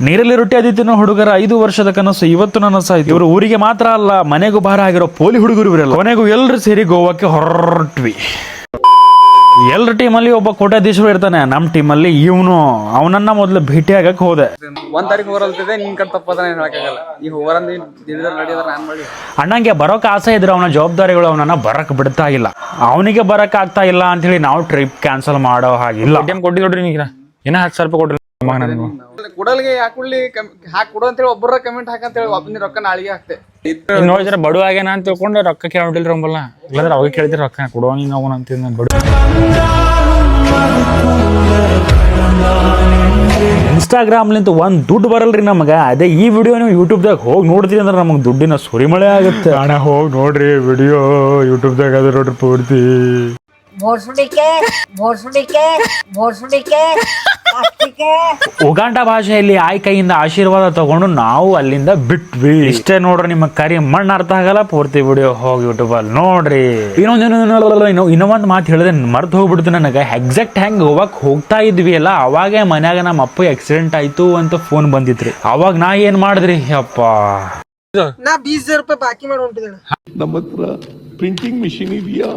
ನೀರಲ್ಲಿ ರೊಟ್ಟಿ ಆದಿತ್ಯನ ಹುಡುಗರ 5 ವರ್ಷದ ಕನಸು ಇವತ್ತು ನನಸಾಯ್ತು. ಇವರು ಊರಿಗೆ ಮಾತ್ರ ಅಲ್ಲ ಮನೆಗೂ ಭಾರ ಆಗಿರೋ ಪೋಲಿ ಹುಡುಗರು ಇವರೆಲ್ಲ. ಕೊನೆಗೂ ಎಲ್ಲರೂ ಸೇರಿ ಗೋವಾಕ್ಕೆ ಹೊರಟ್ವಿ. ಎಲ್ಲರ ಟೀಮಲ್ಲಿ ಒಬ್ಬ ಕೋಟ್ಯಾಧೀಶರು ಇರ್ತಾನೆ. ನಮ್ಮ ಟೀಮಲ್ಲಿ ಇವನು. ಅವನನ್ನ ಮೊದಲು ಭೇಟಿಯಾಗಕ್ಕೆ ಹೋದೆ. 1 ತಾರೀಕು ಹೋರಲ್ತಿದೆ ನಿನ್ ಕಡೆ ತಪ್ಪದ ಹೇಳಕ್ಕಾಗಲ್ಲ. ಈ ಹೋರಂದ ನಡೆಯೋದ್ರ ನಾನ್ ಮಾಡಿ ಅಣ್ಣಂಗೆ ಬರೋಕೆ ಆಸೆ ಇದ್ರೆ ಅವನ ಜವಾಬ್ದಾರಿಗಳು ಅವನನ್ನ ಬರಕ್ ಬಿಡ್ತಾ ಇಲ್ಲ. ಅವನಿಗೆ ಬರಕ್ ಆಗ್ತಾ ಇಲ್ಲ ಅಂತ ಹೇಳಿ ನಾವು ಟ್ರಿಪ್ ಕ್ಯಾನ್ಸಲ್ ಮಾಡೋ ಹಾಗಿಲ್ಲ. ಕೊಟ್ಟಿದ್ ನೋಡ್ರಿ ನೀಗ ಏನ 10,000 ರೂಪಾಯಿ ಕೊಡ್ರಿ ಕುಡಲ್ಗೆ ಯಾಕುಳ್ಳಿ ಹಾಕಿ ಕೊಡು ಅಂತೇಳಿ ಒಬ್ಬರ ಕಮೆಂಟ್ ಹಾಕಂತೇಳಿ ಒಬ್ಬನಿ ರೊಕ್ಕ ನಾಳೆಗೆ ಹಾಕ್ತೆ. ನೋಡಿದ್ರೆ ಬಡು ಆಗ್ಯಾನ ಅಂತ ತಿಳ್ಕೊಂಡು ರೊಕ್ಕ ಕೇಳಿಲ್ರಿ ಅಂಬಲ್ಲ. ಇಲ್ಲಾಂದ್ರೆ ಅವಾಗ ಕೇಳಿದ್ರೆ ರೊಕ್ಕ ಕೊಡುವಂಗ ನಾವು ಅಂತಿದ್ ಬಡು. ಇನ್ಸ್ಟಾಗ್ರಾಮ್ಲಿಂತ ಒಂದ್ ದುಡ್ಡು ಬರಲ್ರಿ ನಮಗ. ಅದೇ ಈ ವಿಡಿಯೋ ನೀವು ಯೂಟ್ಯೂಬ್ದಾಗ ಹೋಗಿ ನೋಡ್ತೀರಿ ಅಂದ್ರೆ ನಮಗೆ ದುಡ್ಡಿನ ಸುರಿಮಳೆ ಆಗುತ್ತೆ. ಅಣ್ಣ ಹೋಗಿ ನೋಡ್ರಿ ವಿಡಿಯೋ ಯೂಟ್ಯೂಬ್ದಾಗ ಅದ ನೋಡ್ರಿ ಪೂರ್ತಿ. ಉಗಾಂಡ ಭಾಷೆಯಲ್ಲಿ ಆಯ್ ಕೈಯಿಂದ ಆಶೀರ್ವಾದ ತಗೊಂಡು ನಾವು ಅಲ್ಲಿಂದ ಬಿಟ್ವಿ. ಇಷ್ಟೇ ನೋಡ್ರಿ, ನಿಮ್ಮ ಕರಿ ಮಣ್ಣು ಅರ್ಥ ಆಗಲ್ಲ. ಪೂರ್ತಿ ವಿಡಿಯೋ ಹೋಗಿ ಯೂಟ್ಯೂಬ್ ಅಲ್ಲಿ ನೋಡ್ರಿ. ಇನ್ನೊಂದು ಮಾತು ಹೇಳಿದೆ ಮರ್ತು ಹೋಗ್ಬಿಡ್ತು ನನಗೆ. ಎಕ್ಸಾಕ್ಟ್ ಹೆಂಗ್ ಹೋಗಕ್ ಹೋಗ್ತಾ ಇದ್ವಿ ಅಲ್ಲ, ಅವಾಗೆ ಮನ್ಯಾಗ ನಮ್ಮ ಅಪ್ಪ ಆಕ್ಸಿಡೆಂಟ್ ಆಯ್ತು ಅಂತ ಫೋನ್ ಬಂದಿತ್ರಿ. ಅವಾಗ ನಾ ಏನ್ ಮಾಡಿದ್ರಿ, ಅಪ್ಪ ನಾ 20,000 ರೂಪಾಯಿ ಬಾಕಿ ಮಾಡಿ ಹೊಂಟಿದ್ದೇನೆ. ನಮ್ಮ ಹತ್ರ ಪ್ರಿಂಟಿಂಗ್ ಮಿಷಿನ್ ಇದೆಯಾ?